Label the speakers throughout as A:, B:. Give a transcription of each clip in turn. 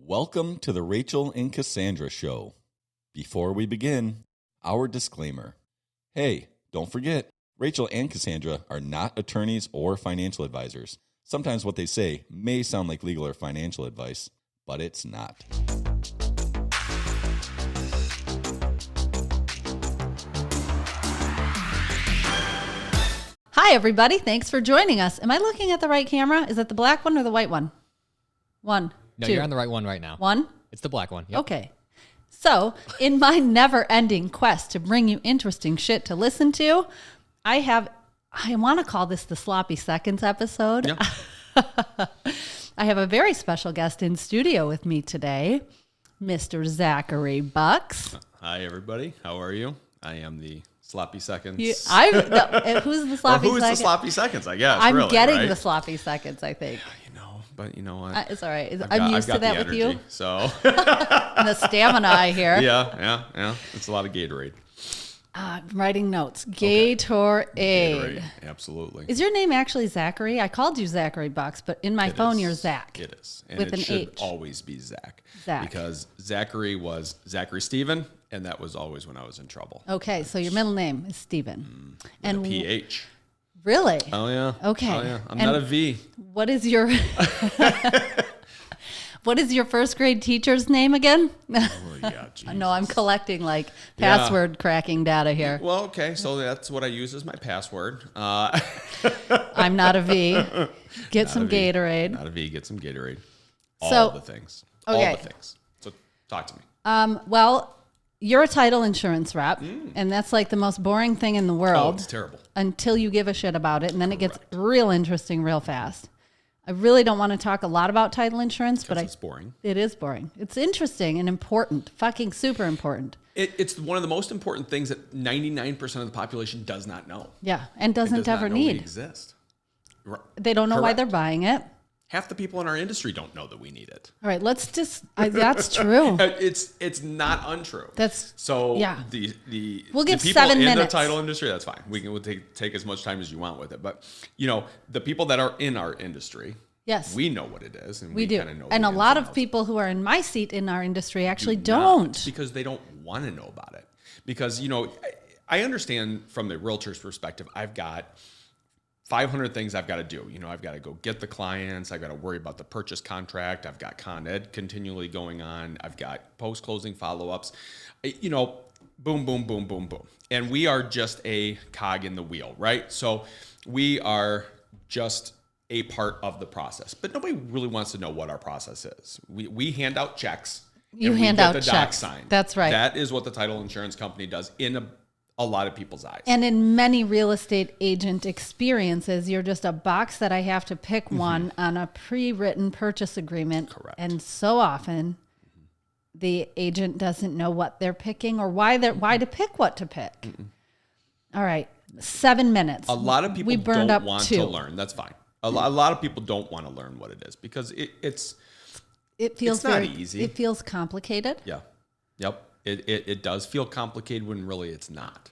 A: Welcome to the Rachele and Cassandra Show. Before we begin, our disclaimer. Hey, don't forget, Rachele and Cassandra are not attorneys or financial advisors. Sometimes what they say may sound like legal or financial advice, but it's not.
B: Hi, everybody. Thanks for joining us. Am I looking at the right camera? Is it the black one or the white one? One.
C: No,
B: two.
C: you're on the right one right now.
B: One?
C: It's the black one. Yep.
B: Okay. So, in my never-ending quest to bring you interesting shit to listen to, I want to call this the Sloppy Seconds episode.
A: Yeah.
B: I have a very special guest in studio with me today, Mr. Zachary Bux.
A: Hi, everybody. How are you? I am the Sloppy Seconds.
B: Who's the Sloppy
A: Or who's
B: Seconds?
A: the Sloppy Seconds, I guess.
B: I'm
A: really,
B: getting
A: right?
B: the Sloppy Seconds, I think.
A: But you know what?
B: It's all right. I'm used to that with
A: energy,
B: you.
A: So
B: And the stamina I hear.
A: Yeah. It's a lot of Gatorade.
B: I'm writing notes. Gatorade.
A: Absolutely.
B: Is your name actually Zachary? I called you Zachary Bux, but in my phone you're Zach.
A: It is. And
B: with
A: it
B: an
A: should
B: H.
A: always be Zach.
B: Zach.
A: Because Zachary was Zachary Stephen, and that was always when I was in trouble.
B: Okay, so your middle name is Stephen.
A: And a PH.
B: Really?
A: Oh, yeah.
B: Okay.
A: Oh, yeah. I'm not a V.
B: What is your first grade teacher's name again?
A: Oh, yeah, geez.
B: No, I'm collecting password cracking data here.
A: Well, okay, so that's what I use as my password.
B: I'm not a V. Get some Gatorade.
A: Not a V. Get some Gatorade.
B: So-
A: All the things.
B: Okay.
A: All the things. So talk to me.
B: Well, you're a title insurance rep, and that's like the most boring thing in the
A: Oh,
B: world.
A: it's terrible.
B: Until you give a shit about it, and then it gets real interesting real fast. I really don't want to talk a lot about title insurance, but
A: It's boring.
B: it is boring. It's interesting and important, fucking super important.
A: It's one of the most important things that 99% of the population does not know.
B: Yeah, and doesn't
A: Does not
B: ever
A: know we
B: need.
A: exist.
B: They don't know why
A: Correct.
B: they're buying it.
A: Half the people in our industry don't know that we need it.
B: All right, let's just. That's true.
A: It's not untrue.
B: That's
A: so.
B: yeah.
A: The
B: We'll give
A: the people
B: 7
A: in
B: minutes.
A: the title industry, that's fine. We'll take as much time as you want with it. But the people that are in our industry,
B: Yes,
A: we know what it is, and
B: we do.
A: kind of know.
B: And
A: the
B: a
A: ins
B: lot
A: and
B: of
A: outs.
B: people who are in my seat in our industry actually
A: not,
B: don't.
A: because they don't want to know about it. Because I understand from the realtor's perspective. I've got 500 things I've got to do. I've got to go get the clients. I've got to worry about the purchase contract. I've got Con Ed continually going on. I've got post-closing follow-ups. Boom, boom, boom, boom, boom. And we are just a cog in the wheel, right? So we are just a part of the process. But nobody really wants to know what our process is. We hand out checks.
B: You
A: and we
B: hand
A: get
B: out
A: the doc
B: checks.
A: signed.
B: That's right.
A: That is what the title insurance company does in a lot of people's eyes.
B: And in many real estate agent experiences, you're just a box that I have to pick one on a pre-written purchase agreement.
A: Correct.
B: And so often the agent doesn't know what they're picking or why to pick what to pick. All right. 7 minutes.
A: A lot of people
B: we burned
A: don't
B: up
A: want
B: 2.
A: to learn. That's fine. A lot of people don't want to learn what it is because
B: It feels
A: it's not
B: very
A: easy.
B: It feels complicated.
A: Yeah. Yep. It does feel complicated when really it's not.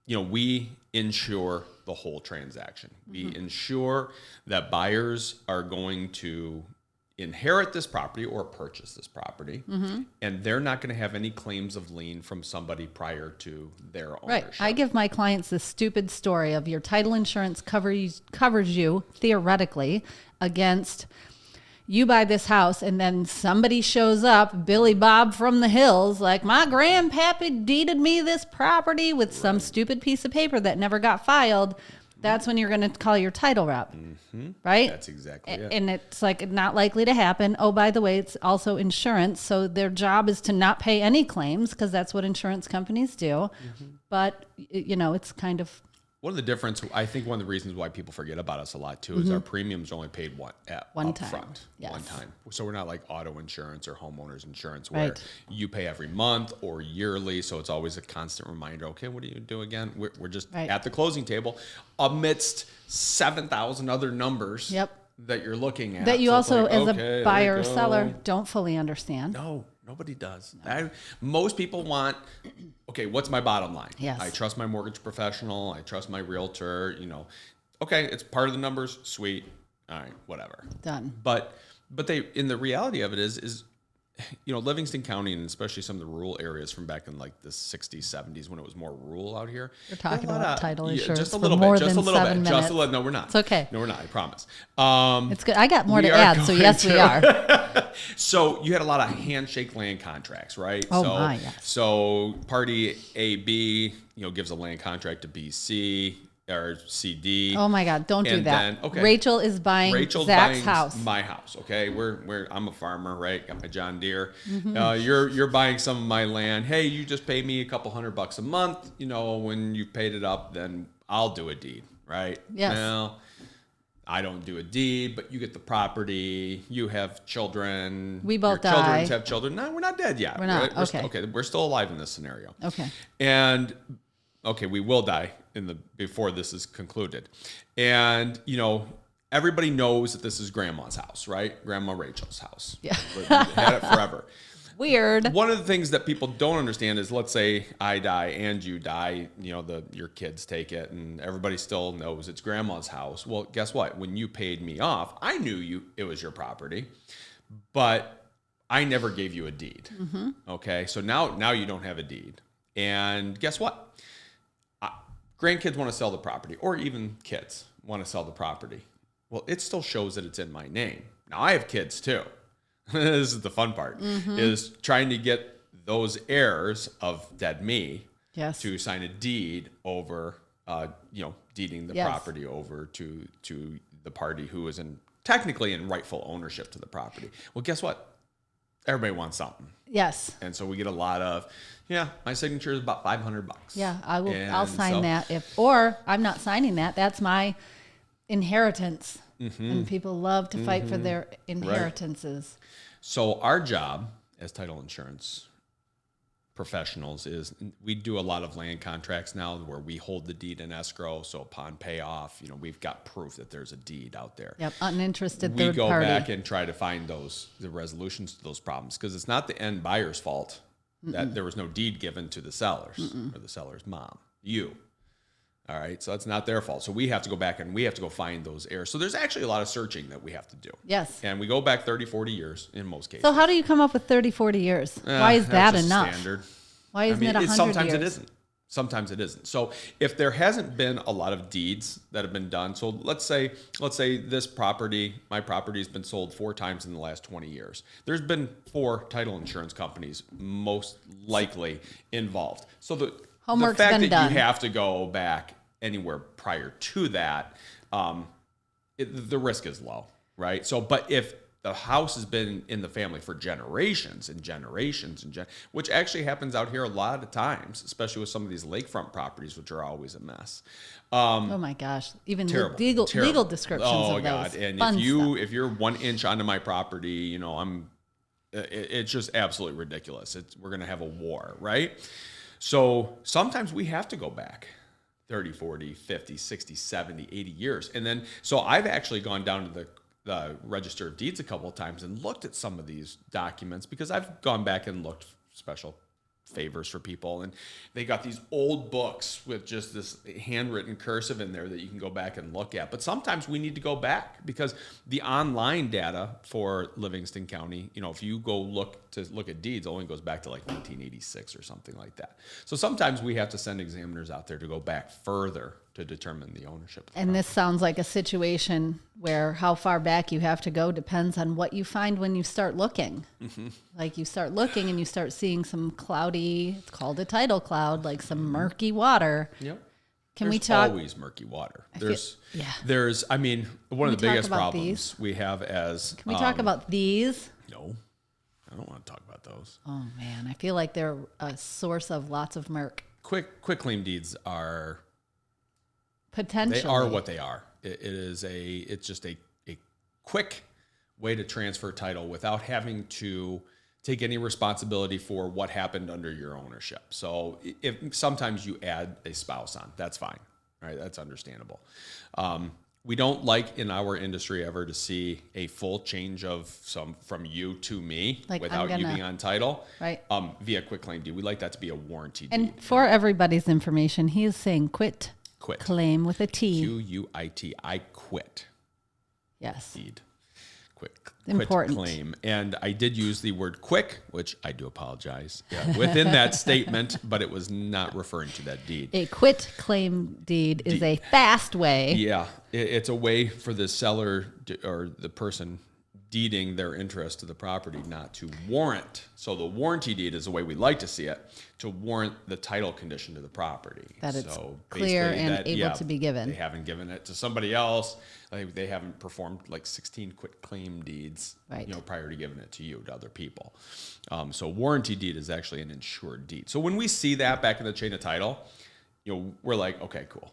A: We insure the whole transaction. We ensure that buyers are going to inherit this property or purchase this property, and they're not going to have any claims of lien from somebody prior to their ownership.
B: Right. I give my clients this stupid story of your title insurance covers you theoretically against you buy this house and then somebody shows up, Billy Bob from the hills, like my grandpappy deeded me this property with some stupid piece of paper that never got filed. That's when you're going to call your title rep, right?
A: That's exactly it.
B: And it's like not likely to happen. Oh, by the way, it's also insurance. So their job is to not pay any claims because that's what insurance companies do. But, it's kind of...
A: One of the reasons why people forget about us a lot too is our premiums are only paid
B: One
A: up
B: time.
A: front,
B: Yes.
A: one time. So we're not like auto insurance or homeowners insurance where
B: Right.
A: you pay every month or yearly. So it's always a constant reminder. Okay, what do you do again? We're just
B: Right.
A: at the closing table amidst 7,000 other numbers
B: Yep.
A: that you're looking at.
B: that you
A: So it's
B: also,
A: like,
B: as
A: okay,
B: a buyer or
A: there we
B: seller,
A: go.
B: don't fully understand.
A: No, nobody does. Most people want, okay, what's my bottom line?
B: Yes.
A: I trust my mortgage professional. I trust my realtor. Okay, it's part of the numbers. Sweet. All right, whatever.
B: Done.
A: But But in the reality of it is, Livingston County, and especially some of the rural areas from back in like the 60s, 70s, when it was more rural out here.
B: We're talking about title insurance
A: just a
B: for
A: little
B: more
A: bit,
B: than
A: just a little
B: 7
A: bit,
B: minutes.
A: just a little. No, we're not.
B: It's okay.
A: No, we're not. I promise.
B: It's good. I got more to add, so yes, we are.
A: So you had a lot of handshake land contracts, right?
B: Oh,
A: so,
B: my, yes.
A: So party A, B, gives a land contract to B, C, or C, D.
B: Oh my God! Don't do
A: And
B: that.
A: then, okay.
B: Rachel is buying
A: Rachel's
B: Zach's
A: buying
B: house.
A: my house. Okay, I'm a farmer, right? Got my John Deere.
B: Mm-hmm.
A: You're buying some of my land. Hey, you just pay me a couple $100 a month. When you paid it up, then I'll do a deed, right?
B: Yes.
A: Well, I don't do a deed, but you get the property. You have children.
B: We both
A: Your children
B: die.
A: have children. No, we're not dead yet.
B: We're not.
A: Right?
B: Okay.
A: We're still alive in this scenario.
B: Okay.
A: And we will die before this is concluded. And, everybody knows that this is grandma's house, right? Grandma Rachel's house.
B: Yeah.
A: Had it forever.
B: Weird.
A: One of the things that people don't understand is, let's say I die and you die, your kids take it and everybody still knows it's grandma's house. Well, guess what? When you paid me off, I knew it was your property, but I never gave you a deed. Mm-hmm. Okay. So now you don't have a deed. And guess what? Grandkids want to sell the property, or even kids want to sell the property. Well, it still shows that it's in my name. Now, I have kids too. This is the fun part, is trying to get those heirs of dead me to sign a deed over, deeding the property over to the party who is technically in rightful ownership to the property. Well, guess what? Everybody wants something.
B: Yes.
A: And so we get a lot of, my signature is about $500.
B: Yeah, I'll sign that or I'm not signing that. That's my inheritance. Mm-hmm. And people love to fight for their inheritances.
A: Right. So our job as title insurance professionals is we do a lot of land contracts now where we hold the deed in escrow. So upon payoff, we've got proof that there's a deed out there.
B: Yep, uninterested third party.
A: We go back and try to find the resolutions to those problems, because it's not the end buyer's fault that there was no deed given to the sellers or the seller's mom, you. All right, so that's not their fault. So we have to go back and we have to go find those heirs. So there's actually a lot of searching that we have to do.
B: Yes.
A: And we go back 30, 40 years in most cases.
B: So how do you come up with 30, 40 years? Why is that enough?
A: Standard.
B: Why isn't it 100 years?
A: Sometimes it isn't. Sometimes it isn't. So if there hasn't been a lot of deeds that have been done, so let's say this property, my property has been sold 4 times in the last 20 years. There's been 4 title insurance companies most likely involved. So the fact that you have to go back anywhere prior to that, the risk is low, right? So, but if the house has been in the family for generations and generations, which actually happens out here a lot of times, especially with some of these lakefront properties, which are always a mess.
B: Oh my gosh! Even
A: terrible,
B: legal descriptions
A: of
B: those.
A: God! And if you're 1 inch onto my property, it's just absolutely ridiculous. We're gonna have a war, right? So sometimes we have to go back 30, 40, 50, 60, 70, 80 years. And then, so I've actually gone down to the Register of Deeds a couple of times and looked at some of these documents, because I've gone back and looked special favors for people, and they got these old books with just this handwritten cursive in there that you can go back and look at. But sometimes we need to go back, because the online data for Livingston County, if you go look at deeds, only goes back to like 1986 or something like that. So sometimes we have to send examiners out there to go back further to determine the ownership.
B: And this sounds like a situation where how far back you have to go depends on what you find when you start looking. Mm-hmm. Like you start looking and you start seeing some cloudy, it's called a tidal cloud, like some murky water.
A: Yep.
B: There's
A: always murky water. I mean, one of the biggest problems we have as...
B: Can we talk about these?
A: No, I don't want to talk about those.
B: Oh man, I feel like they're a source of lots of murk.
A: Quick claim deeds are...
B: Potentially.
A: They are what they are. It's just a quick way to transfer title without having to take any responsibility for what happened under your ownership. So if sometimes you add a spouse on, that's fine, right? That's understandable. We don't like in our industry ever to see a full change of from you to me, like without you being on title,
B: right?
A: Via quick claim deed. We like that to be a warranty deed.
B: And for everybody's information, he is saying quit. Claim with a T.
A: Quit. I quit.
B: Yes.
A: Deed. Quit.
B: important.
A: claim. And I did use the word quick, which I do apologize, within that statement, but it was not referring to that deed.
B: A quit claim deed is a fast way.
A: Yeah, it's a way for the seller or the person deeding their interest to the property not to warrant. So the warranty deed is the way we like to see it, to warrant the title condition to the property.
B: That it's clear and able to be given.
A: They haven't given it to somebody else. Like they haven't performed like 16 quit claim deeds, prior to giving it to you, to other people. So warranty deed is actually an insured deed. So when we see that back in the chain of title, we're like, okay, cool.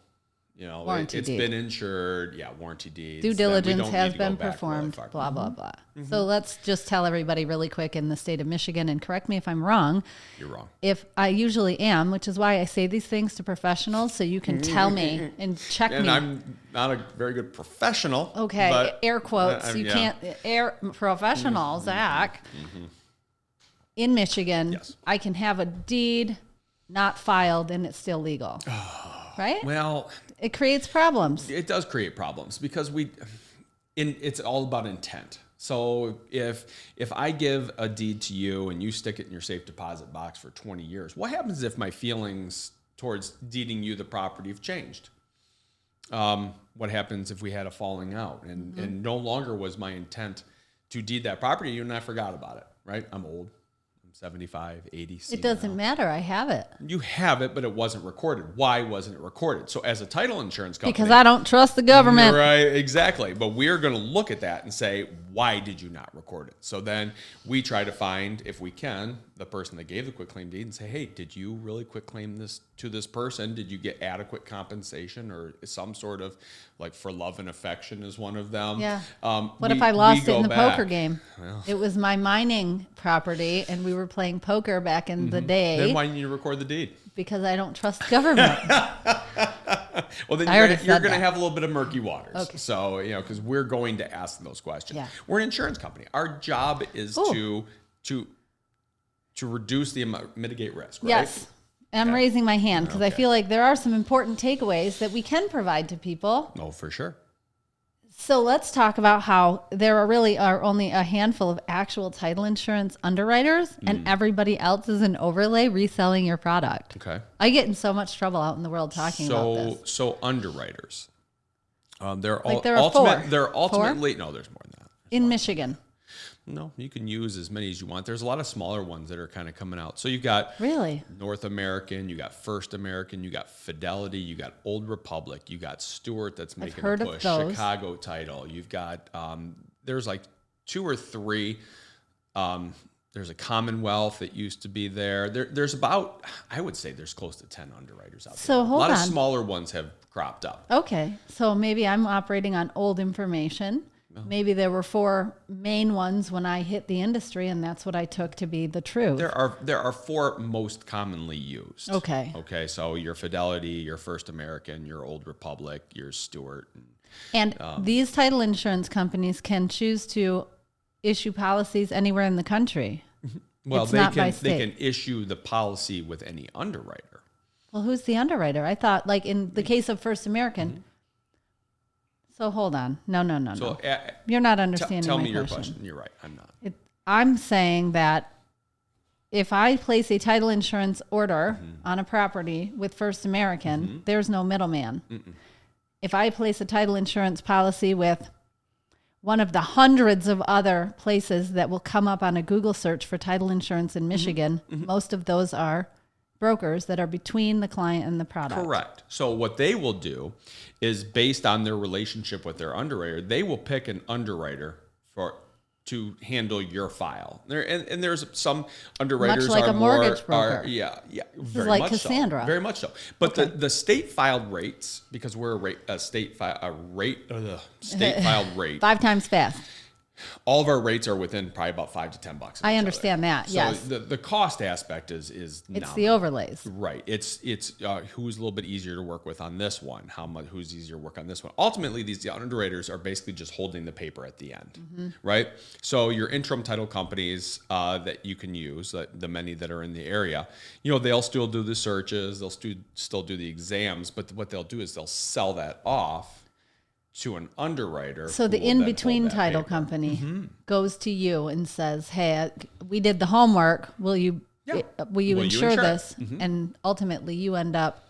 A: It's been insured. Yeah, warranty deeds.
B: Due diligence has been performed, really blah, blah, blah. So let's just tell everybody really quick in the state of Michigan, and correct me if I'm wrong.
A: You're wrong.
B: If I usually am, which is why I say these things to professionals, so you can tell me and check me.
A: And I'm not a very good professional.
B: Okay,
A: but,
B: air quotes. You can't, professional, Zach. In Michigan, I can have a deed not filed and it's still legal. Right?
A: Well,
B: it creates problems.
A: It does create problems because it's all about intent. So if I give a deed to you and you stick it in your safe deposit box for 20 years, what happens if my feelings towards deeding you the property have changed? What happens if we had a falling out and no longer was my intent to deed that property to you and I forgot about it, right? I'm old. 75, 80.
B: It doesn't matter. I have it.
A: You have it, but it wasn't recorded. Why wasn't it recorded? So as a title insurance company...
B: Because I don't trust the government.
A: Right, exactly. But we're going to look at that and say, why did you not record it? So then we try to find, if we can, the person that gave the quitclaim deed and say, hey, did you really quitclaim this to this person? Did you get adequate compensation or some sort of, like for love and affection is one of them?
B: Yeah. What if I lost it in the poker game? Well, it was my mining property and we were playing poker back in the day.
A: Then why didn't you record the deed?
B: Because I don't trust the government.
A: Well, then you're going to have a little bit of murky waters. Okay. So, because we're going to ask those questions. Yeah. We're an insurance company. Our job is to reduce the amount, mitigate risk, right?
B: Yes. And I'm raising my hand because I feel like there are some important takeaways that we can provide to people.
A: Oh, for sure.
B: So let's talk about how there are only a handful of actual title insurance underwriters and everybody else is an overlay reselling your product.
A: Okay.
B: I get in so much trouble out in the world talking about this.
A: So underwriters, they're ultimately, no, there's more than that.
B: In Michigan.
A: No, you can use as many as you want. There's a lot of smaller ones that are kind of coming out. So you've got North American, you got First American, you got Fidelity, you got Old Republic, you got Stewart that's making a push, Chicago Title. You've got there's like 2 or 3. There's a Commonwealth that used to be there. There's about, I would say there's close to 10 underwriters out there.
B: So hold on.
A: A lot of smaller ones have cropped up.
B: Okay, so maybe I'm operating on old information. Maybe there were 4 main ones when I hit the industry, and that's what I took to be the truth.
A: There are 4 most commonly used.
B: Okay.
A: Okay. So your Fidelity, your First American, your Old Republic, your Stewart,
B: and these title insurance companies can choose to issue policies anywhere in the country.
A: Well, they can issue the policy with any underwriter.
B: Well, who's the underwriter? I thought, like in the case of First American. So hold on. No. So, you're not understanding
A: tell
B: my
A: me
B: question.
A: Your question. You're right. I'm not.
B: I'm saying that if I place a title insurance order on a property with First American, there's no middleman. If I place a title insurance policy with one of the hundreds of other places that will come up on a Google search for title insurance in Michigan, most of those are brokers that are between the client and the product.
A: Correct. So what they will do is, based on their relationship with their underwriter, they will pick an underwriter to handle your file. And there's some underwriters
B: much like
A: are
B: a mortgage broker.
A: Very
B: like
A: much
B: Cassandra.
A: So. Very much so. But the state filed rates, because we're a state filed rate
B: 5 times fast.
A: All of our rates are within probably about $5 to $10.
B: I understand that.
A: So
B: yes.
A: the cost aspect is
B: it's
A: nominal.
B: the overlays.
A: Right. It's who's a little bit easier to work with on this one. Who's easier to work on this one. Ultimately, these underwriters are basically just holding the paper at the end, right? So your interim title companies that you can use, the many that are in the area, they'll still do the searches, they'll still do the exams, but what they'll do is they'll sell that off to an underwriter.
B: So the
A: who will then
B: in-between
A: hold that
B: title
A: paper.
B: company goes to you and says, "Hey, we did the homework. Will you insure
A: insure it?"
B: this?" And ultimately, you end up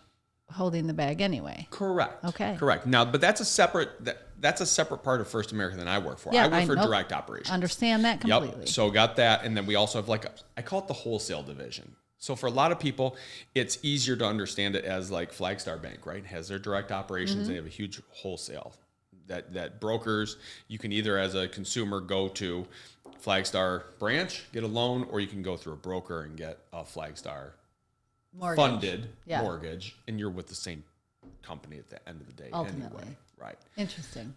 B: holding the bag anyway.
A: Correct.
B: Okay.
A: Correct. Now, but that's a separate part of First American that I work for.
B: Yeah,
A: I work for
B: know.
A: direct operations.
B: Understand that completely.
A: Yep. So got that, and then we also have I call it the wholesale division. So for a lot of people, it's easier to understand it as like Flagstar Bank, right? Has their direct operations. They have a huge wholesale that brokers. You can either, as a consumer, go to Flagstar branch, get a loan, or you can go through a broker and get a Flagstar funded mortgage, and you're with the same company at the end of the day
B: Ultimately.
A: anyway. Right.
B: Interesting.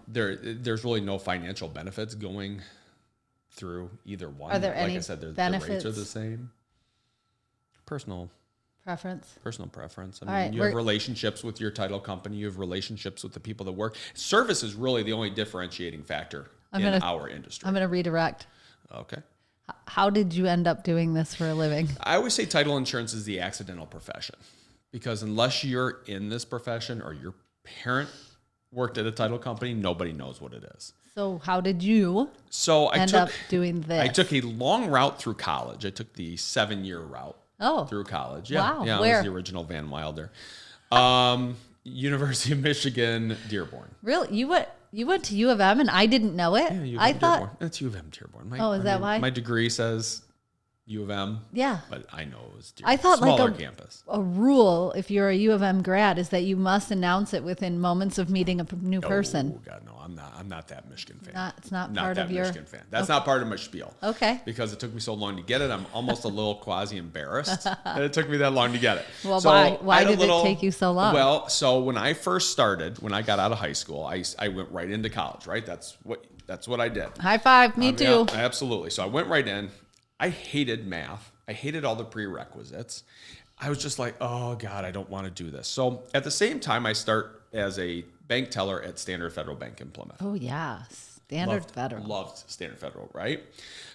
A: There's really no financial benefits going through either one.
B: Are there
A: like
B: any
A: I said, the
B: benefits?
A: rates are the same. Personal
B: Preference?
A: preference. I
B: All
A: mean,
B: right,
A: you have relationships with your title company. You have relationships with the people that work. Service is really the only differentiating factor in our industry.
B: I'm going to redirect.
A: Okay.
B: How did you end up doing this for a living?
A: I always say title insurance is the accidental profession, because unless you're in this profession or your parent worked at a title company, nobody knows what it is.
B: So how did you end up doing this?
A: I took a long route through college. I took the 7-year route through college. Yeah,
B: wow.
A: Yeah,
B: Where?
A: I was the original Van Wilder. University of Michigan, Dearborn.
B: Really? You went to U of M and I didn't know it?
A: Yeah, U of
B: I
A: M,
B: thought
A: Dearborn. That's U of M, Dearborn.
B: is that why?
A: My degree says U of M.
B: Yeah.
A: But I know it was Dearborn.
B: I thought
A: Smaller
B: like
A: campus.
B: a rule, if you're a U of M grad, is that you must announce it within moments of meeting a new person.
A: Oh God, no! I'm not that Michigan fan.
B: It's not
A: Not
B: part
A: that
B: of your
A: Michigan fan. That's not part of my spiel.
B: Okay.
A: Because it took me so long to get it, I'm almost a little quasi embarrassed that it took me that long to get it.
B: Well,
A: so
B: why did it take you so long?
A: Well, so when I first started, when I got out of high school, I went right into college. Right, that's what I did.
B: High five, me too.
A: Yeah, absolutely. So I went right in. I hated math. I hated all the prerequisites. I was just like, oh God, I don't want to do this. So at the same time, I start as a bank teller at Standard Federal Bank in Plymouth.
B: Oh yeah, Standard Federal.
A: Loved Standard Federal, right?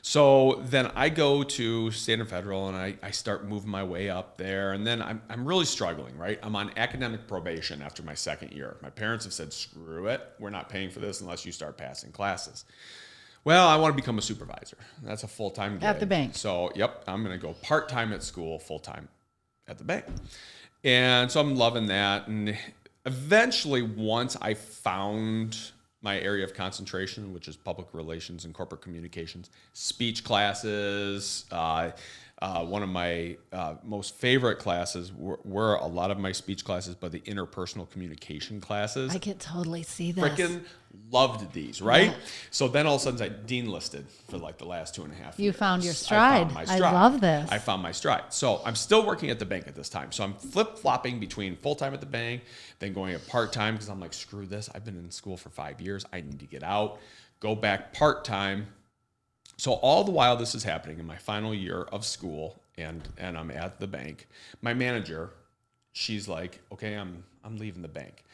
A: So then I go to Standard Federal and I start moving my way up there. And then I'm really struggling, right? I'm on academic probation after my second year. My parents have said, screw it. We're not paying for this unless you start passing classes. Well, I want to become a supervisor. That's a full-time gig.
B: At the bank.
A: So, yep, I'm going to go part-time at school, full-time at the bank. And so I'm loving that. And eventually, once I found my area of concentration, which is public relations and corporate communications, speech classes, one of my most favorite classes were a lot of my speech classes, but the interpersonal communication classes.
B: I could totally see this.
A: Freaking loved these, right?
B: Yeah.
A: So then all of a sudden I delisted for like the last 2.5 years.
B: You found your stride. I love this.
A: I found my stride. So I'm still working at the bank at this time. So I'm flip-flopping between full-time at the bank, then going at part-time because I'm like, screw this. I've been in school for 5 years. I need to get out, go back part-time. So all the while this is happening in my final year of school and I'm at the bank, my manager, she's like, okay, I'm leaving the bank.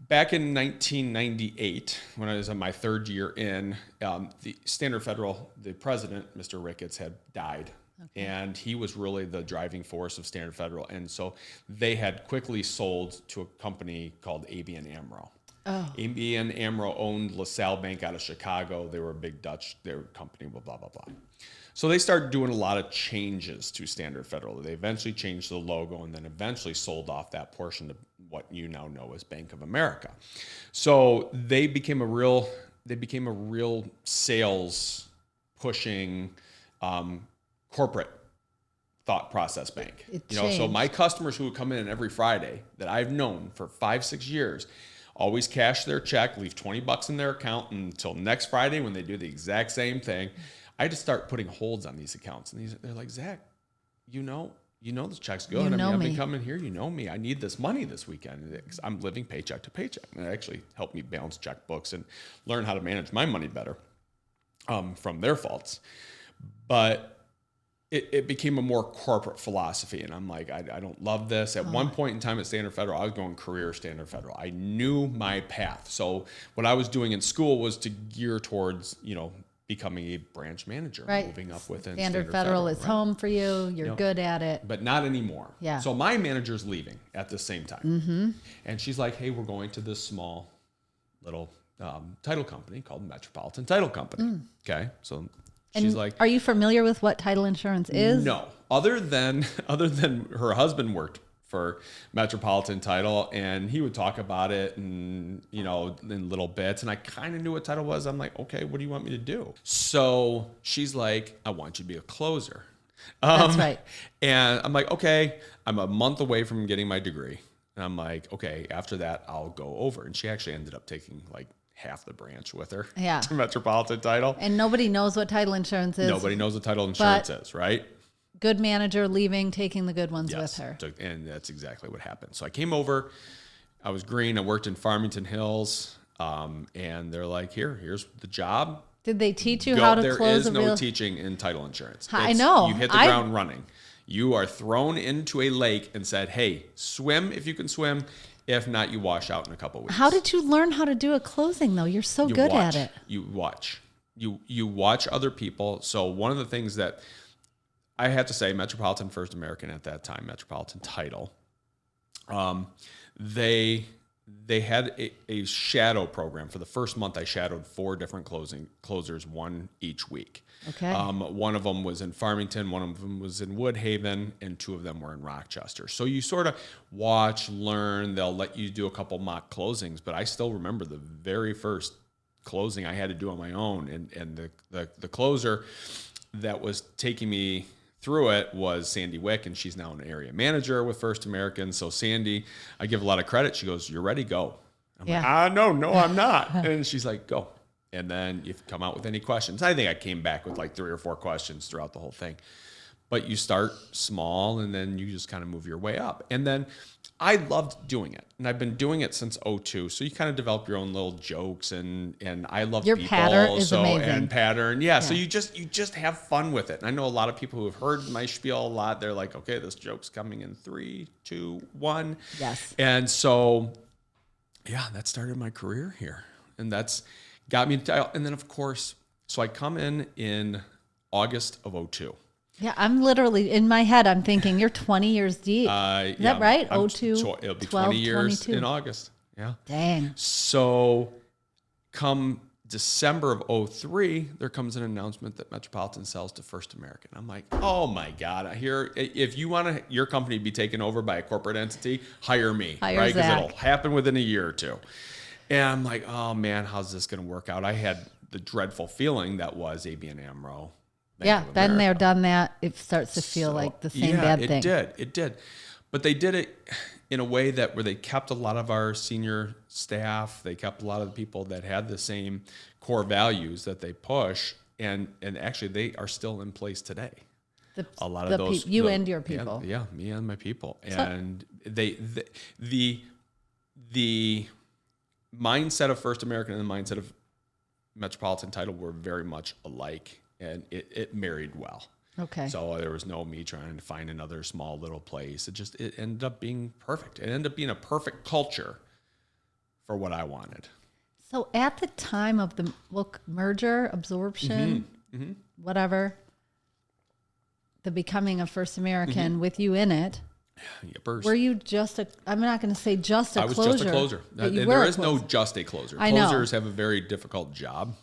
A: Back in 1998, when I was in my third year in, the Standard Federal, the president, Mr. Ricketts, had died. Okay. And he was really the driving force of Standard Federal. And so they had quickly sold to a company called ABN AMRO. Oh. ABN AMRO owned LaSalle Bank out of Chicago. They were a big Dutch company, blah, blah, blah. So they started doing a lot of changes to Standard Federal. They eventually changed the logo and then eventually sold off that portion to what you now know as Bank of America. So they became a real sales pushing corporate thought process bank. So my customers who would come in every Friday that I've known for 5-6 years always cash their check, leave $20 in their account until next Friday when they do the exact same thing. I just start putting holds on these accounts. And they're like, Zach, you know this check's good. I've been coming here. You know me. I need this money this weekend. I'm living paycheck to paycheck. And it actually helped me balance checkbooks and learn how to manage my money better from their faults. But it became a more corporate philosophy. And I'm like, I don't love this. At one point in time at Standard Federal, I was going career Standard Federal. I knew my path. So what I was doing in school was to gear towards, becoming a branch manager,
B: right.
A: moving up within
B: Standard Federal is home for you. You're good at it.
A: But not anymore.
B: Yeah.
A: So my manager's leaving at the same time. And she's like, hey, we're going to this small little title company called Metropolitan Title Company. Okay. So she's like,
B: are you familiar with what title insurance is?
A: No. Other than her husband worked for Metropolitan Title, and he would talk about it and, in little bits. And I kind of knew what title was. I'm like, okay, what do you want me to do? So she's like, I want you to be a closer.
B: That's right.
A: And I'm like, okay, I'm a month away from getting my degree. And I'm like, okay, after that, I'll go over. And she actually ended up taking like half the branch with her to Metropolitan Title.
B: And nobody knows what title insurance is.
A: Nobody knows what title insurance is, right?
B: Good manager leaving, taking the good ones with her.
A: And that's exactly what happened. So I came over, I was green, I worked in Farmington Hills, and they're like, here's the job.
B: Did they teach you how to close a real...
A: There is no teaching in title insurance.
B: I know.
A: You hit the ground running. You are thrown into a lake and said, hey, swim if you can swim. If not, you wash out in a couple weeks.
B: How did you learn how to do a closing, though? You're so good at it.
A: You watch. You watch other people. So one of the things that I have to say, Metropolitan First American at that time, Metropolitan Title, they had a shadow program. For the first month, I shadowed 4 different closers, one each week.
B: Okay.
A: One of them was in Farmington, one of them was in Woodhaven, and 2 of them were in Rochester. So you sort of watch, learn. They'll let you do a couple mock closings, but I still remember the very first closing I had to do on my own, and the closer that was taking me through it was Sandy Wick, and she's now an area manager with First American. So Sandy, I give a lot of credit. She goes, "You're ready, go." I'm like, no, I'm not. And she's like, "Go." And then you come out with any questions. I think I came back with like 3 or 4 questions throughout the whole thing. But you start small, and then you just kind of move your way up. And then I loved doing it, and I've been doing it since 2002. So you kind of develop your own little jokes, and I love
B: your
A: people.
B: pattern is amazing.
A: And pattern, yeah. So you just have fun with it. And I know a lot of people who have heard my spiel a lot. They're like, okay, this joke's coming in 3, 2, 1.
B: Yes.
A: And so, that started my career here, and that's got me. And then of course, so I come in August of 2002.
B: Yeah, I'm literally, in my head, I'm thinking, you're 20 years deep. Is that right? 02,
A: it'll be
B: 12,
A: 20 years
B: 22.
A: in August. Yeah.
B: Dang.
A: So come December of 2003, there comes an announcement that Metropolitan sells to First American. I'm like, oh my God, if you want your company to be taken over by a corporate entity, hire me, right? Because it'll happen within a year or 2. And I'm like, oh man, how's this going to work out? I had the dreadful feeling that was ABN AMRO.
B: Been there, done that. It starts to feel like the same bad thing.
A: It did. But they did it in a way where they kept a lot of our senior staff. They kept a lot of the people that had the same core values that they push. And actually, they are still in place today. A lot of those.
B: And your people.
A: Yeah, me and my people. And the mindset of First American and the mindset of Metropolitan Title were very much alike. And it married well.
B: Okay.
A: So there was no me trying to find another small little place. It ended up being perfect. It ended up being a perfect culture for what I wanted.
B: So at the time of the merger, absorption, whatever, the becoming of First American with you in it, were you just I'm not going to say just a closer. I was just a closer.
A: There is no just a closer. Closers have a very difficult job.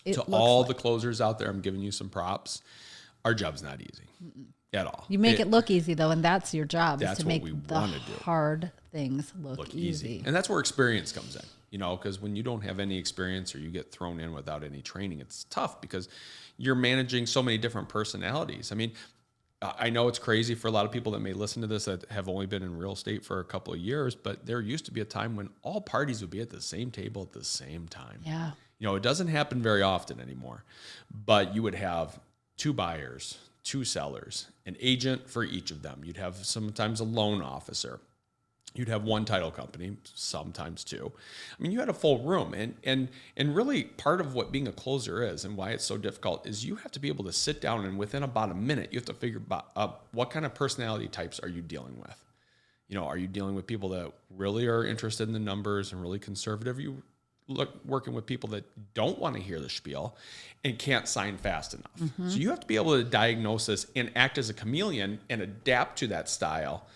A: To all the closers out there, I'm giving you some props. Our job's not easy at all.
B: You make it look easy, though, and that's your job, is to make the hard things look easy.
A: And that's where experience comes in, because when you don't have any experience or you get thrown in without any training, it's tough because you're managing so many different personalities. I mean, I know it's crazy for a lot of people that may listen to this that have only been in real estate for a couple of years, but there used to be a time when all parties would be at the same table at the same time.
B: Yeah.
A: It doesn't happen very often anymore, but you would have 2 buyers, 2 sellers, an agent for each of them. You'd have sometimes a loan officer. You'd have 1 title company, sometimes 2. I mean, you had a full room. And really part of what being a closer is and why it's so difficult is you have to be able to sit down and within about a minute, you have to figure out what kind of personality types are you dealing with? Are you dealing with people that really are interested in the numbers and really conservative? You working with people that don't want to hear the spiel and can't sign fast enough. So you have to be able to diagnose this and act as a chameleon and adapt to that style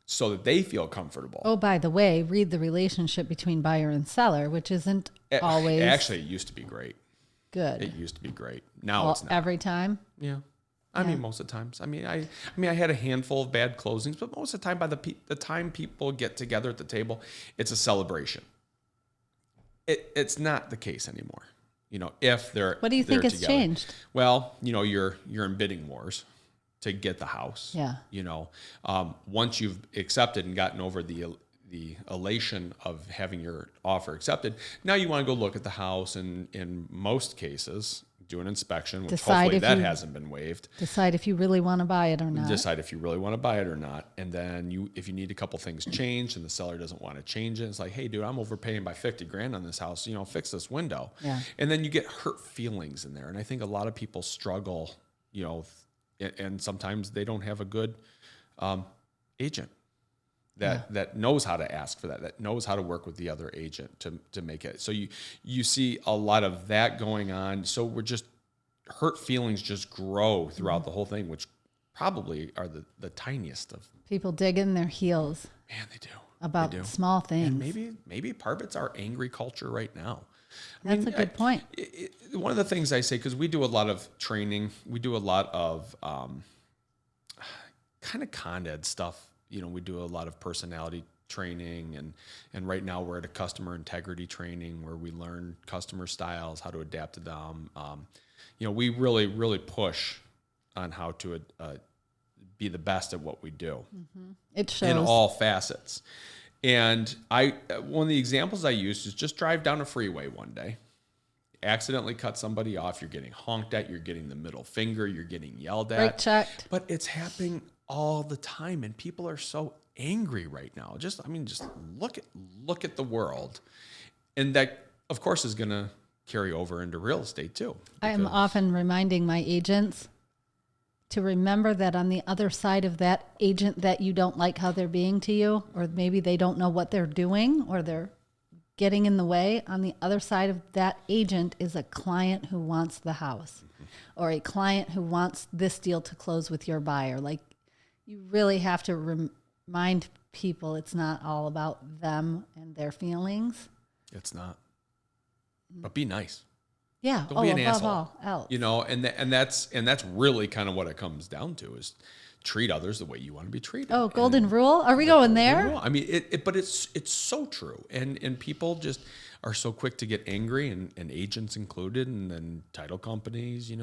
A: so that they feel comfortable.
B: Oh, by the way, read the relationship between buyer and seller, which isn't always.
A: Actually, it used to be great.
B: Good.
A: It used to be great. Now it's not.
B: Every time?
A: Yeah. I mean, most of the times. I had a handful of bad closings, but most of the time, by the time people get together at the table, it's a celebration. It's not the case anymore. If they're
B: what do you think has
A: together.
B: Changed?
A: Well, you're in bidding wars to get the house.
B: Yeah.
A: Once you've accepted and gotten over the elation of having your offer accepted, now you want to go look at the house and in most cases do an inspection, which hopefully that hasn't been waived.
B: Decide if you really want to buy it or not.
A: And then if you need a couple things changed and the seller doesn't want to change it, it's like, hey dude, I'm overpaying by $50,000 on this house, fix this window.
B: Yeah.
A: And then you get hurt feelings in there. And I think a lot of people struggle, and sometimes they don't have a good agent that knows how to ask for that knows how to work with the other agent to make it. So you see a lot of that going on. So we're just hurt feelings just grow throughout the whole thing, which probably are the tiniest of.
B: People dig in their heels.
A: Man, they do.
B: About small things.
A: And maybe part of it's our angry culture right now.
B: That's a good point.
A: One of the things I say, because we do a lot of training, we do a lot of kind of con ed stuff. We do a lot of personality training, and right now we're at a customer integrity training where we learn customer styles, how to adapt to them. We really, really push on how to be the best at what we do.
B: Mm-hmm. It shows.
A: In all facets. And one of the examples I used is just drive down a freeway one day, accidentally cut somebody off, you're getting honked at, you're getting the middle finger, you're getting yelled at.
B: Brake checked.
A: But it's happening all the time, and people are so angry right now. Just look at the world. And that, of course, is going to carry over into real estate too.
B: I am often reminding my agents to remember that on the other side of that agent that you don't like how they're being to you, or maybe they don't know what they're doing, or they're getting in the way, on the other side of that agent is a client who wants the house, or a client who wants this deal to close with your buyer. Like, you really have to remind people it's not all about them and their feelings.
A: It's not. But be nice.
B: Yeah.
A: Don't be an
B: above
A: asshole.
B: all else.
A: And that's really kind of what it comes down to, is treat others the way you want to be treated.
B: Oh, golden rule? Are we going there?
A: I mean, but it's so true. And people just are so quick to get angry, and agents included, and then title companies, I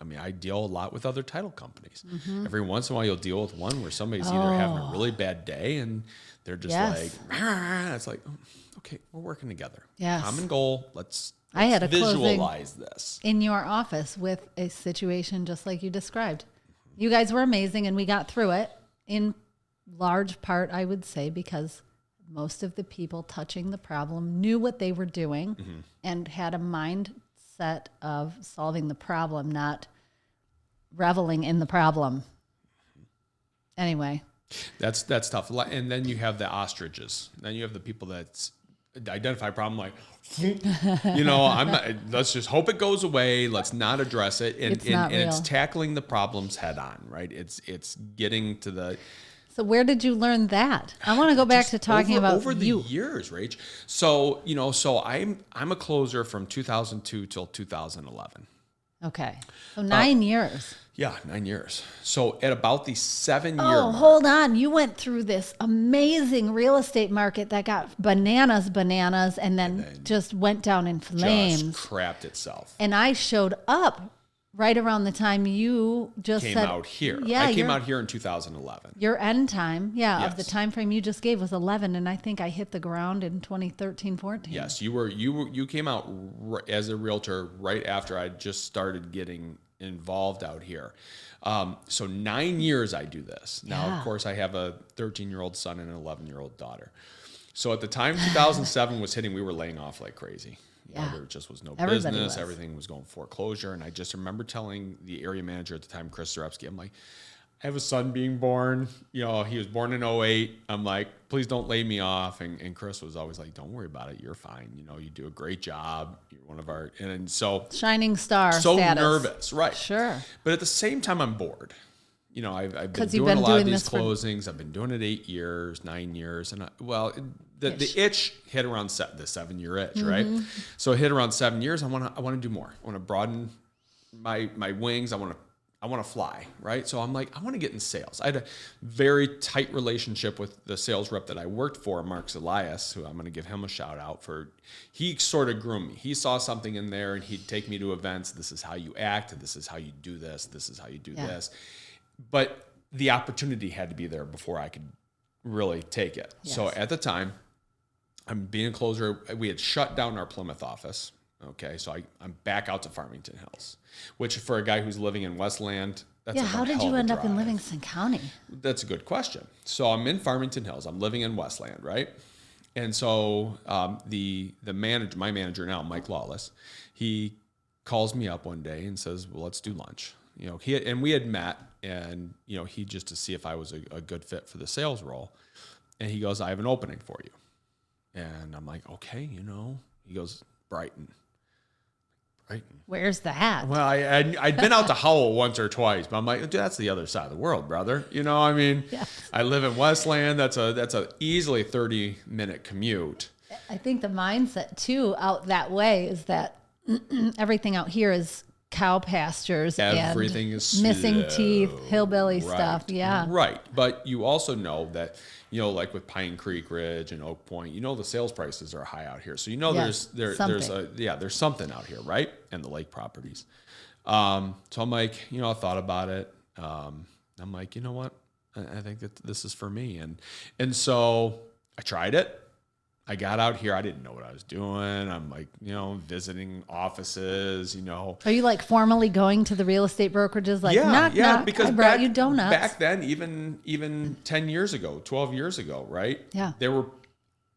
A: mean, I deal a lot with other title companies. Mm-hmm. Every once in a while you'll deal with one where somebody's either having a really bad day and they're just like, it's like, okay, we're working together.
B: Yes.
A: Common goal. Let's
B: I had a
A: visualize this
B: in your office with a situation just like you described. You guys were amazing, and we got through it in large part, I would say, because most of the people touching the problem knew what they were doing and had a mindset of solving the problem, not reveling in the problem. Anyway.
A: That's tough. And then you have the ostriches. Then you have the people that identify a problem like, I'm not, let's just hope it goes away. Let's not address it. And it's tackling the problems head on, right? It's getting to the.
B: So where did you learn that? I want to go back to talking about
A: over the years, Rach. So, I'm a closer from 2002 till 2011.
B: Okay. So 9 years.
A: Yeah, 9 years. So at about the 7 year
B: mark. Hold on. You went through this amazing real estate market that got bananas, and then just went down in flames.
A: Just crapped itself.
B: And I showed up right around the time you just
A: came out here. Yeah, I came out here in 2011.
B: Your end time, of the time frame you just gave was 11, and I think I hit the ground in 2013, 14.
A: Yes, you came out as a realtor right after I just started getting involved out here. So 9 years I do this. Now, of course, I have a 13-year-old son and an 11-year-old daughter. So at the time 2007 was hitting, we were laying off like crazy. There just was no business. Everything was going foreclosure. And I just remember telling the area manager at the time, Chris Zarepsky, I'm like, I have a son being born. He was born in '08. I'm like, please don't lay me off. And Chris was always like, don't worry about it. You're fine. You do a great job. You're one of our, and so
B: shining star
A: so
B: status.
A: Nervous. Right.
B: Sure.
A: But at the same time, I'm bored. I've been doing a lot of these closings. I've been doing it 8 years, 9 years. And the itch hit around the 7-year itch, right? So it hit around 7 years. I want to do more. I want to broaden my wings. I want to fly, right? So I'm like, I want to get in sales. I had a very tight relationship with the sales rep that I worked for, Mark Elias, who I'm going to give him a shout out for. He sort of groomed me. He saw something in there and he'd take me to events. This is how you act. This is how you do this. This is how you do this. But the opportunity had to be there before I could really take it. Yes. So at the time, I'm being a closer. We had shut down our Plymouth office. Okay, so I'm back out to Farmington Hills, which for a guy who's living in Westland, that's
B: how did you end up in Livingston County?
A: That's a good question. So I'm in Farmington Hills. I'm living in Westland, right? And so the manager, my manager now, Mike Lawless, he calls me up one day and says, "Well, let's do lunch." We had met, and he just to see if I was a good fit for the sales role, and he goes, "I have an opening for you," and I'm like, "Okay," He goes, "Brighton."
B: Where's that?
A: Well, I'd been out to Howell once or twice, but I'm like, dude, that's the other side of the world, brother.
B: Yes.
A: I live in Westland. That's a easily 30-minute commute.
B: I think the mindset too out that way is that everything out here is cow pastures.
A: Everything
B: and
A: is
B: missing teeth, hillbilly
A: right.
B: stuff. Yeah.
A: Right. But you also know that, like with Pine Creek Ridge and Oak Point, the sales prices are high out here. So, there's something out here, right? And the lake properties. So I'm like, I thought about it. I'm like, you know what? I think that this is for me. And so I tried it. I got out here. I didn't know what I was doing. I'm like, visiting offices,
B: Are you like formally going to the real estate brokerages? Like, knock,
A: because
B: I brought you donuts.
A: Back then, even 10 years ago, 12 years ago, right?
B: Yeah.
A: There were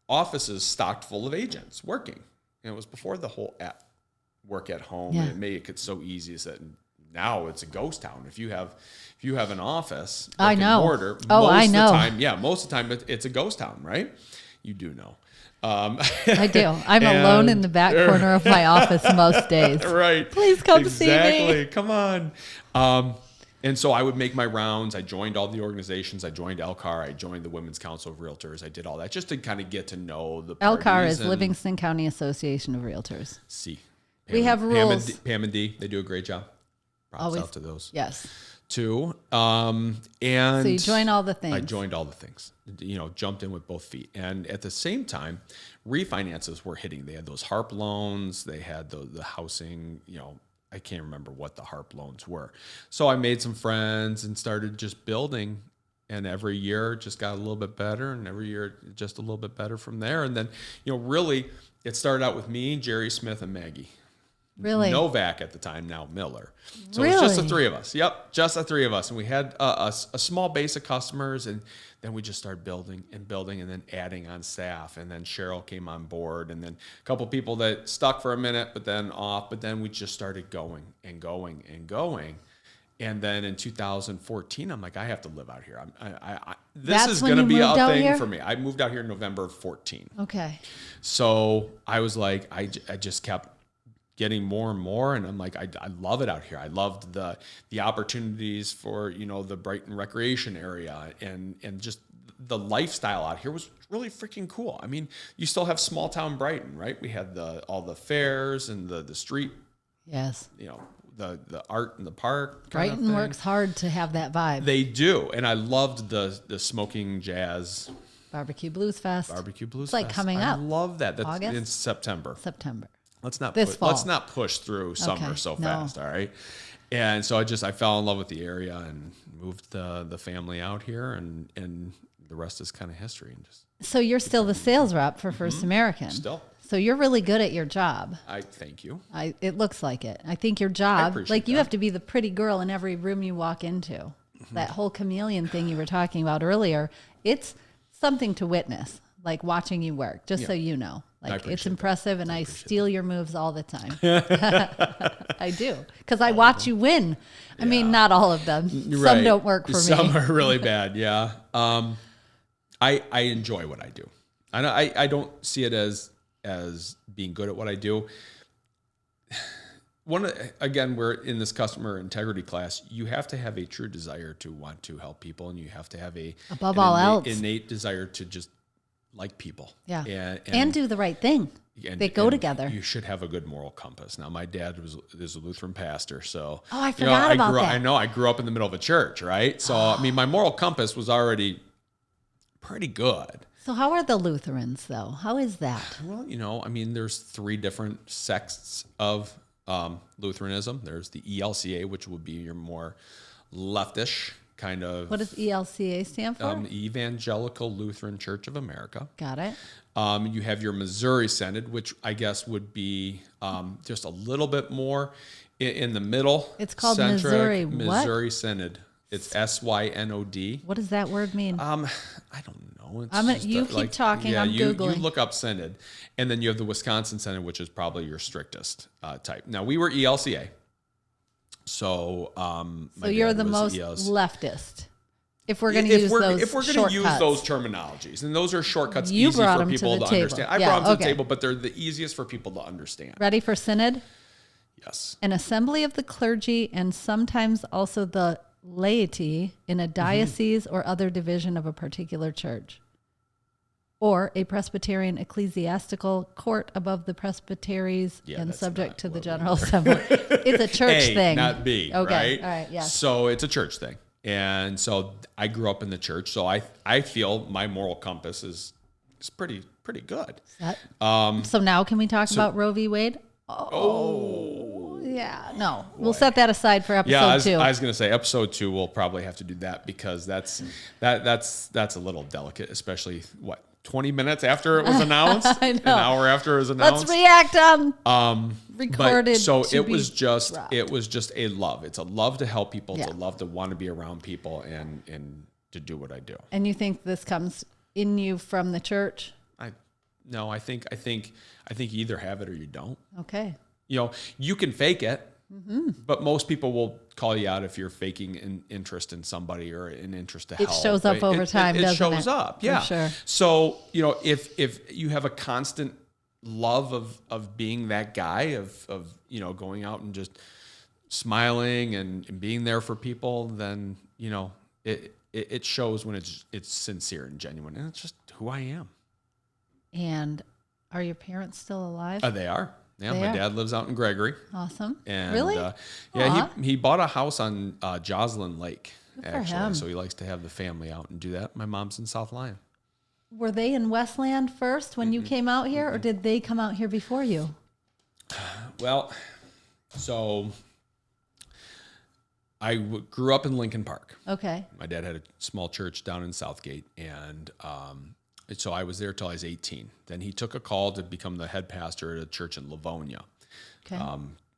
A: offices stocked full of agents working. And it was before the whole work at home.
B: Yeah.
A: And it made it so easy that now it's a ghost town. If you have an office,
B: I know.
A: Mortar,
B: I know.
A: Most of the time it's a ghost town, right? You do know.
B: I do. I'm alone in the back corner of my office most days.
A: Right.
B: Please come see me.
A: Exactly. Come on. And so I would make my rounds. I joined all the organizations. I joined LCAR. I joined the Women's Council of Realtors. I did all that just to kind of get to know the parties.
B: LCAR is Livingston County Association of Realtors.
A: See.
B: We have rules.
A: Pam and Dee, they do a great job. Props
B: Always.
A: Out to those.
B: Yes.
A: Too. And
B: so you join all the things.
A: I joined all the things, jumped in with both feet. And at the same time, refinances were hitting. They had those HARP loans. They had the housing, I can't remember what the HARP loans were. So I made some friends and started just building. And every year just got a little bit better. And every year just a little bit better from there. And then, really, it started out with me, Jerry Smith, and Maggie.
B: Really?
A: Novak at the time, now Miller. So
B: really?
A: It was just the three of us. Yep, just the three of us. And we had a small base of customers, and then we just started building and then adding on staff. And then Cheryl came on board, and then a couple people that stuck for a minute, but then off. But then we just started going and going and going. And then in 2014, I'm like, I have to live out here. This is going to be a thing for me. I moved out here in November of 14.
B: Okay.
A: So I was like, I just kept getting more and more, and I'm like, I love it out here. I loved the opportunities for the Brighton recreation area, and just the lifestyle out here was really freaking cool. I mean, you still have small town Brighton, right? We had all the fairs and the street.
B: Yes.
A: The art in the park.
B: Brighton works hard to have that vibe.
A: They do, and I loved the smoking jazz.
B: Barbecue Blues Fest.
A: It's
B: like coming up.
A: I love that. That's
B: August?
A: in September. Let's not push through summer fast, all right? And so I fell in love with the area and moved the family out here, and the rest is kind of history.
B: So you're still the sales rep for First American.
A: Still.
B: So you're really good at your job.
A: I thank you.
B: It looks like it. I think your job, like you have to be the pretty girl in every room you walk into. Mm-hmm. That whole chameleon thing you were talking about earlier, it's something to witness. like watching you work, just so you know. Like it's impressive, and I steal your moves all the time. I do, because I watch you win. I mean, not all of them.
A: Right.
B: Some don't work for me.
A: Some are really bad. Yeah. I enjoy what I do. I don't see it as being good at what I do. Again, we're in this customer integrity class. You have to have a true desire to want to help people, and you have to have
B: above all else
A: innate desire to just like people.
B: Yeah, and do the right thing. They go together.
A: You should have a good moral compass. Now, my dad is a Lutheran pastor, so
B: I forgot about that.
A: I know I grew up in the middle of a church, right? So I mean, my moral compass was already pretty good.
B: So how are the Lutherans, though? How is that?
A: Well, I mean, there's 3 different sects of Lutheranism. There's the ELCA, which would be your more leftish kind of.
B: What does ELCA stand for?
A: Evangelical Lutheran Church of America.
B: Got it.
A: You have your Missouri Synod, which I guess would be just a little bit more in the middle.
B: It's called Missouri what?
A: Missouri Synod. It's SYNOD.
B: What does that word mean?
A: I don't know.
B: You keep talking. I'm Googling.
A: You look up Synod, and then you have the Wisconsin Synod, which is probably your strictest type. Now, we were ELCA. So
B: you're the most leftist. If we're going to use those
A: if we're going to use those terminologies, and those are shortcuts
B: you
A: easy for people to understand. I brought them to the table, but they're the easiest for people to understand.
B: Ready for synod?
A: Yes.
B: An assembly of the clergy and sometimes also the laity in a diocese or other division of a particular church, or a Presbyterian ecclesiastical court above the presbyteries and subject to the General Assembly. It's a church thing.
A: Not B,
B: okay.
A: Right?
B: All right, yeah.
A: So it's a church thing. And so I grew up in the church, so I feel my moral compass is pretty good.
B: So now can we talk about Roe v. Wade? Oh. Yeah, no. We'll set that aside for episode 2.
A: I was going to say episode 2 we'll probably have to do that because that's a little delicate, especially 20 minutes after it was announced,
B: I know.
A: An hour after it was announced.
B: Let's react on recorded.
A: But, so it was just a love. It's a love to help people. It's a love to want to be around people and to do what I do.
B: And you think this comes in you from the church?
A: No, I think you either have it or you don't.
B: Okay.
A: You can fake it, but most people will call you out if you're faking an interest in somebody or an interest to help.
B: It shows up over time, doesn't it?
A: It shows up, yeah.
B: For sure.
A: So, if you have a constant love of being that guy, of going out and just smiling and being there for people, then, it shows when it's sincere and genuine. And it's just who I am.
B: And are your parents still alive?
A: They are. Yeah, my dad lives out in Gregory.
B: Awesome.
A: And,
B: really?
A: He bought a house on Joslyn Lake, actually.
B: Him.
A: So he likes to have the family out and do that. My mom's in South Lyon.
B: Were they in Westland first when you came out here, or did they come out here before you?
A: Well, so I grew up in Lincoln Park.
B: Okay.
A: My dad had a small church down in Southgate, and so I was there till I was 18. Then he took a call to become the head pastor at a church in Livonia,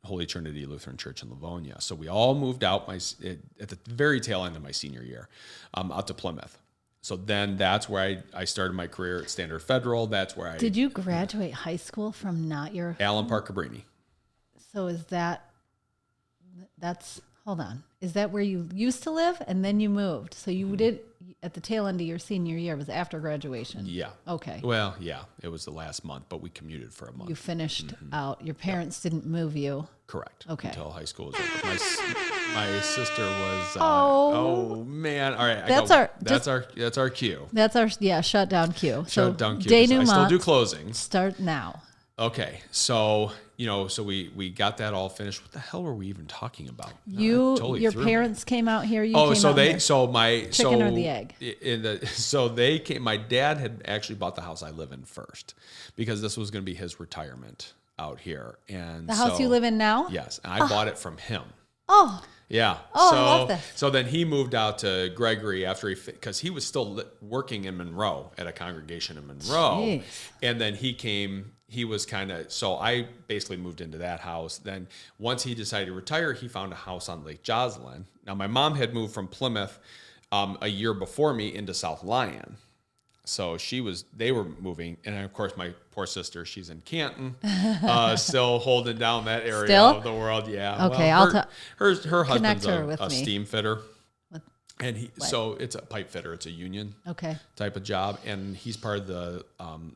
A: Holy Trinity Lutheran Church in Livonia. So we all moved out at the very tail end of my senior year, out to Plymouth. So then that's where I started my career at Standard Federal. That's where
B: Did you graduate high school from not your
A: Allen Park Cabrini?
B: So hold on. Is that where you used to live and then you moved? So you did at the tail end of your senior year, was after graduation?
A: Yeah.
B: Okay.
A: Well, yeah, it was the last month, but we commuted for a month.
B: You finished out. Your parents didn't move you.
A: Correct.
B: Okay.
A: Until high school was over. My sister was.
B: Oh
A: man! All right.
B: That's
A: our cue.
B: That's our shutdown cue.
A: Shutdown cue.
B: Denouement.
A: I still do closings.
B: Start now.
A: Okay, so we got that all finished. What the hell were we even talking about?
B: Your parents came out here.
A: Chicken or the
B: egg?
A: They came. My dad had actually bought the house I live in first, because this was going to be his retirement out here. And
B: the house you live in now?
A: Yes, and I bought it from him.
B: Oh.
A: Yeah.
B: Oh, I love this.
A: So then he moved out to Gregory because he was still working in Monroe at a congregation in Monroe.
B: Jeez.
A: And then he came. He was so I basically moved into that house. Then once he decided to retire, he found a house on Lake Joslyn. Now, my mom had moved from Plymouth a year before me into South Lyon. So they were moving. And of course, my poor sister, she's in Canton, still holding down that area of the world. Yeah.
B: Okay.
A: Well, her husband's a
B: me.
A: steam fitter. And so it's a pipe fitter. It's a union type of job. And he's part of the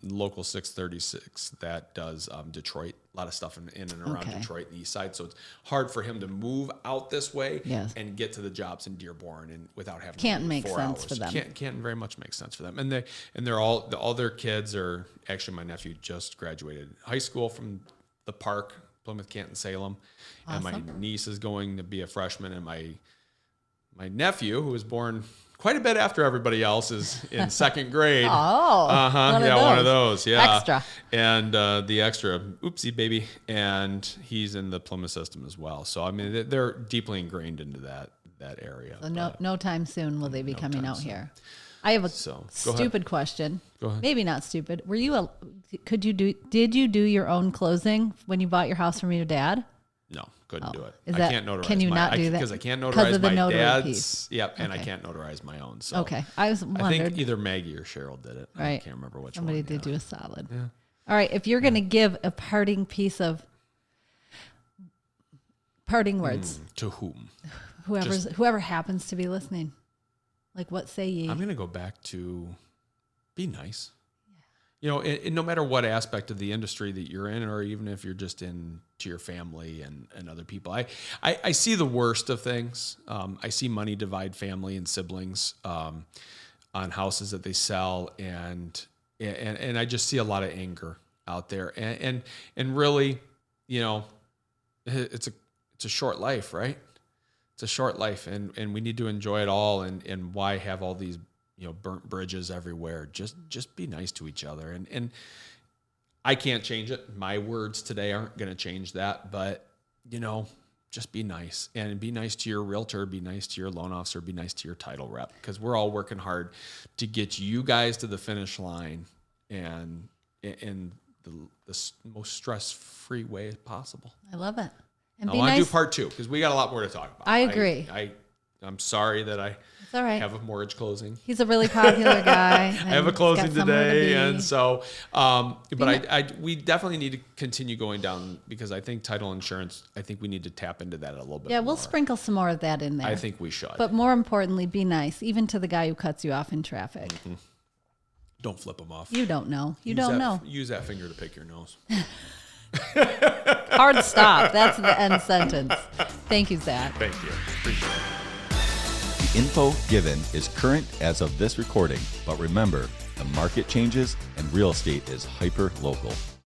A: local 636 that does Detroit, a lot of stuff in and around Detroit and the east side. So it's hard for him to move out this way and get to the jobs in Dearborn and without having
B: Can't
A: to
B: make
A: 4
B: sense
A: hours.
B: for them.
A: Can't very much make sense for them. And they're all their kids are, actually my nephew just graduated high school from the park, Plymouth, Canton, Salem.
B: Awesome.
A: And my niece is going to be a freshman, and my nephew, who was born quite a bit after everybody else, is in second grade. One of those. Yeah.
B: Extra.
A: And the extra, oopsie baby. And he's in the Plymouth system as well. So, I mean, they're deeply ingrained into that area.
B: So no time soon will they be coming out here. I have a stupid question.
A: Go ahead.
B: Maybe not stupid. Did you do your own closing when you bought your house from your dad?
A: No, couldn't do it.
B: I can't notarize. Can you not do that?
A: Because I can't notarize my dad's.
B: Piece.
A: Yep, and I can't notarize my own. So
B: I think
A: either Maggie or Cheryl did it.
B: Right.
A: I can't remember which
B: Somebody
A: one.
B: did do a solid.
A: Yeah.
B: All right, if you're going to give a parting words
A: to whom?
B: Whoever happens to be listening. Like, what say ye?
A: I'm going to go back to be nice. You know, no matter what aspect of the industry that you're in, or even if you're just in to your family and other people, I see the worst of things. I see money divide family and siblings on houses that they sell, and I just see a lot of anger out there. And really, you know, it's a short life, right? It's a short life, and we need to enjoy it all. And why have all these, you know, burnt bridges everywhere? Just be nice to each other. And I can't change it. My words today aren't going to change that, but, you know, just be nice, and be nice to your realtor, be nice to your loan officer, be nice to your title rep, because we're all working hard to get you guys to the finish line and in the most stress-free way possible.
B: I love it. And
A: I want to do part 2 because we got a lot more to talk about.
B: I agree.
A: I'm sorry that I
B: It's all right.
A: have a mortgage closing.
B: He's a really popular guy.
A: I have a closing today, and so, we definitely need to continue going down, because I think title insurance, I think we need to tap into that a little bit more.
B: We'll sprinkle some more of that in there.
A: I think we should.
B: But more importantly, be nice, even to the guy who cuts you off in traffic.
A: Mm-hmm. Don't flip them off.
B: You don't know. You don't know.
A: Use that finger to pick your nose.
B: Hard stop. That's the end sentence. Thank you, Zach.
A: Thank you. Appreciate it.
D: The info given is current as of this recording, but remember, the market changes and real estate is hyper local.